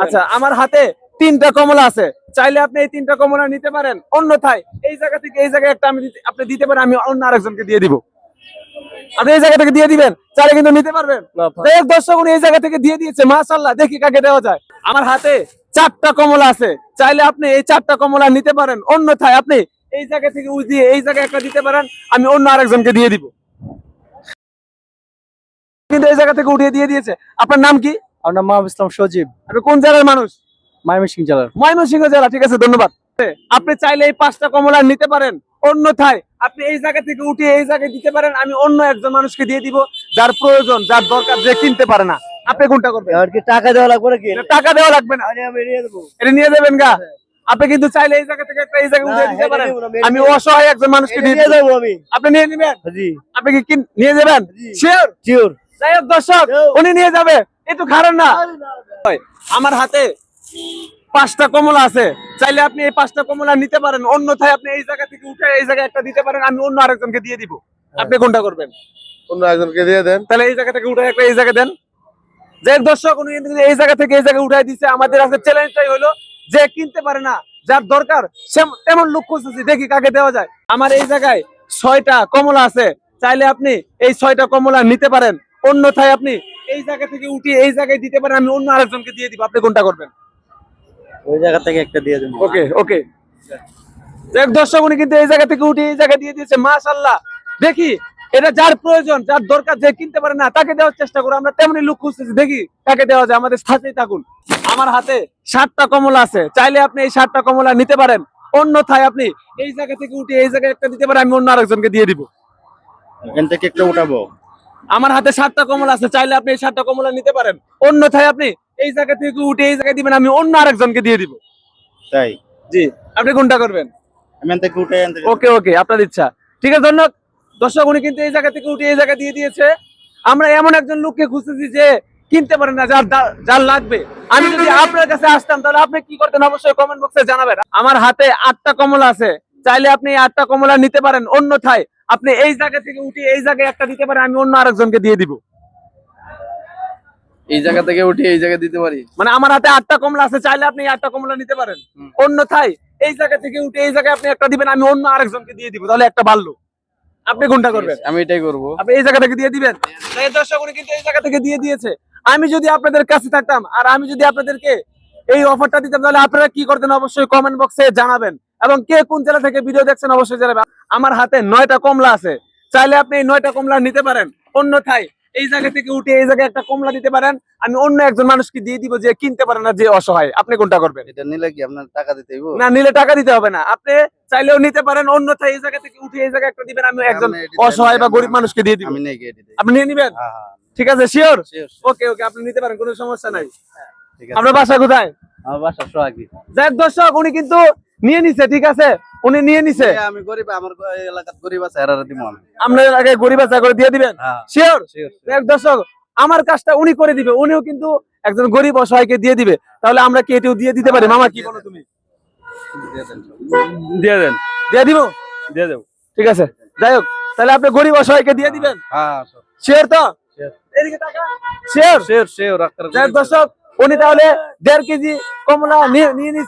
আচ্ছা, আমার হাতে 3টা কমলা আছে, চাইলে আপনি এই 3টা কমলা নিতে পারেন, অন্যথায় এই জায়গা থেকে এই জায়গায় একটা আপনি দিতে পারেন, আমি অন্য আরেকজনকে দিয়ে দিব। আপনি এই জায়গা থেকে দিয়ে দিবেন, চাইলে কিন্তু নিতে পারবেন। দর্শক উনি এই জায়গা থেকে দিয়ে দিয়েছে, মাশাআল্লাহ, দেখি কাকে দেওয়া যায়। আমার হাতে 4টা কমলা আছে, চাইলে আপনি এই 4টা কমলা নিতে পারেন, অন্যথায় আপনি এই জায়গা থেকে দিয়ে এই জায়গায় একটা দিতে পারেন, আমি অন্য আরেকজনকে দিয়ে দিব। কিন্তু এই জায়গা থেকে উঠিয়ে দিয়ে দিয়েছে। আপনার নাম কি? আমার নাম মাহবুব ইসলাম সজীব, আপনি কোন জেলার মানুষ? ময়মনসিংহ জেলার। ময়মনসিংহ জেলা, ঠিক আছে, ধন্যবাদ। আপনি চাইলে এই 5টা কমলা নিতে পারেন, অন্যথায় আপনি এই জায়গা থেকে উঠিয়ে এই জায়গায় দিতে পারেন, আমি অন্য একজন মানুষকে দিয়ে দিব, যার প্রয়োজন, যার দরকার, যে কিনতে পারে না। আপনি কোনটা করবেন? আর কি টাকা দেওয়া লাগবে নাকি? টাকা দেওয়া লাগবে না, আমি নিয়ে দেবো। এটা নিয়ে যাবেন গা। আপনি কিন্তু চাইলে এই জায়গা থেকে একটা এই জায়গায় উঠিয়ে দিতে পারেন, আমি অসহায় একজন মানুষকে দিয়ে দেবো। আমি আপনি নিয়ে নেবেন? জি। আপনি কি নিয়ে যাবেন? শিওর? শিওর। যাই হোক দর্শক, উনি নিয়ে যাবে, একটু খারাপ না। আমার হাতে 5টা কমলা আছে, চাইলে আপনি এই 5টা কমলা নিতে পারেন, অন্যথায় আপনি এই জায়গা থেকে উঠে এই জায়গায় একটা দিতে পারেন, আমি অন্য আরেকজনকে দিয়ে দিব। আপনি কোনটা করবেন? অন্য একজনকে দিয়ে দেন। তাহলে এই জায়গা থেকে উঠে একটা এই জায়গায় দেন। যে দর্শক উনি এই জায়গা থেকে এই জায়গায় উঠাই দিচ্ছে। আমাদের আজকে চ্যালেঞ্জটাই হলো, যে কিনতে পারে না, যার দরকার, তেমন লোক খুঁজতেছি, দেখি কাকে দেওয়া যায়। আমার এই জায়গায় 6টা কমলা আছে, চাইলে আপনি এই 6টা কমলা নিতে পারেন, অন্যথায় আপনি এই জায়গা থেকে উঠিয়ে এই জায়গায় দিতে পারেন, আমি অন্য আরেকজনকে দিয়ে দিব। আপনি কোনটা করবেন? ওই জায়গা থেকে একটা দিয়ে দেবো। ওকে ওকে। এক দর্শক উনি কিন্তু এই জায়গা থেকে উঠে এই জায়গায় দিয়ে দিয়েছে, মাশাআল্লাহ। দেখি এটা যার প্রয়োজন, যার দরকার, যে কিনতে পারে না, তাকে দেওয়ার চেষ্টা করো। আমরা তেমনি লোক খুঁজতেছি, দেখি কাকে দেওয়া যায়। আমাদের সাথেই থাকুন। আমার হাতে 7টা কমলা আছে, চাইলে আপনি এই 7টা কমলা নিতে পারেন, অন্যথায় আপনি এই জায়গা থেকে উঠে এই জায়গায় একটা দিতে পারেন, আমি অন্য আরেকজনকে দিয়ে দিব। এখান থেকে একটা উঠাবো। আমার হাতে 7টা কমলা আছে, চাইলে আপনি এই 7টা কমলা নিতে পারেন, অন্যথায় আপনি এই জায়গা থেকে উঠে এই জায়গায় দিবেন, আমি অন্য আরেকজনকে দিয়ে দিব। তাই? জি। আপনি কোনটা করবেন? আমি এখান থেকে উঠে ওকে ওকে, আপনার ইচ্ছা। ঠিক আছে, ধন্যবাদ। দর্শক উনি কিন্তু এই জায়গা থেকে উঠে এই জায়গা দিয়ে দিয়েছে। আমরা এমন একজন লোককে খুঁজতেছি যে কিনতে পারে না, যার লাগবে। আমি যদি আপনার কাছে আসতাম, তাহলে আপনি কি করতেন অবশ্যই কমেন্ট বক্সে জানাবেন। আমার হাতে 8টা কমলা আছে, চাইলে আপনি এই 8টা কমলা নিতে পারেন, অন্যথায় আপনি এই জায়গা থেকে উঠে এই জায়গায় একটা দিতে পারেন, আমি অন্য আরেকজনকে দিয়ে দিব। এই জায়গা থেকে উঠে এই জায়গায় দিতে পারি, মানে আমার হাতে 8টা কমলা আছে, চাইলে আপনি এই 8টা কমলা নিতে পারেন, অন্যথায় এই জায়গা থেকে উঠে এই জায়গায় আপনি একটা দিবেন, আমি অন্য আরেকজনকে দিয়ে দিব। তাহলে একটা বাড়লো। আপনি কোনটা করবেন? আমি এটাই করব। আপনি এই জায়গা থেকে দিয়ে দিবেন। এই দর্শক উনি কিন্তু এই জায়গা থেকে দিয়ে দিয়েছে। আমি যদি আপনাদের কাছে থাকতাম, আর আমি যদি আপনাদেরকে এই অফারটা দিতাম, তাহলে আপনারা কি করতেন অবশ্যই কমেন্ট বক্সে জানাবেন। এবং কে কোন জেলা থেকে ভিডিও দেখছেন অবশ্যই জানাবেন। আমার হাতে 9টা কমলা আছে, চাইলে আপনি এই 9টা কমলা নিতে পারেন, অন্যথায় এই জায়গা থেকে উঠে এই জায়গায় একটা কমলা দিতে পারেন, আমি অন্য একজন মানুষকে দিয়ে দিব, যে কিনতে পারে না, যে অসহায়। আপনি কোনটা করবেন? এটা নিলে কি আপনার টাকা দিতে হইব? না, নিলে টাকা দিতে হবে না, আপনি চাইলেও নিতে পারেন, অন্যথায় এই জায়গা থেকে উঠে এই জায়গায় একটা দিবেন, আমি একজন অসহায় বা গরিব মানুষকে দিয়ে দিব। আমি নেই গেটে দিই। আপনি নিয়ে নিবেন? হ্যাঁ হ্যাঁ, ঠিক আছে, শিওর? শিওর। ওকে ওকে, আপনি নিতে পারেন, কোনো সমস্যা নাই। ঠিক আছে। আপনার বাসা কোথায়? আমার বাসা সোহাগী। যাক দর্শক, উনি কিন্তু নিয়ে নিছে, ঠিক আছে, উনি নিয়ে নিছে। আমি গরিব, আমার এলাকার গরিব আছে, এরারে দিমু আমি। আপনার আগে গরিব আছে, করে দিয়ে দিবেন? হ্যাঁ, শিওর? শিওর। যাক দর্শক, আমার কাজটা উনি করে দিবে, উনিও কিন্তু একজন গরিব অসহায়কে দিয়ে দিবে। তাহলে আমরা কি এটিও দিয়ে দিতে পারি? মামা কি বলো তুমি? দিয়ে দেন। দিয়ে দেন। দিয়ে দিব? দিয়ে দেব। ঠিক আছে, যাই হোক, তাহলে আপনি গরিব অসহায়কে দিয়ে দিবেন? হ্যাঁ, শিওর তো? শিওর। এদিকে টাকা শিওর? Sure sure. যাক দর্শক, উনি তাহলে 1.5 কেজি কমলা নিয়ে নিচ্ছে।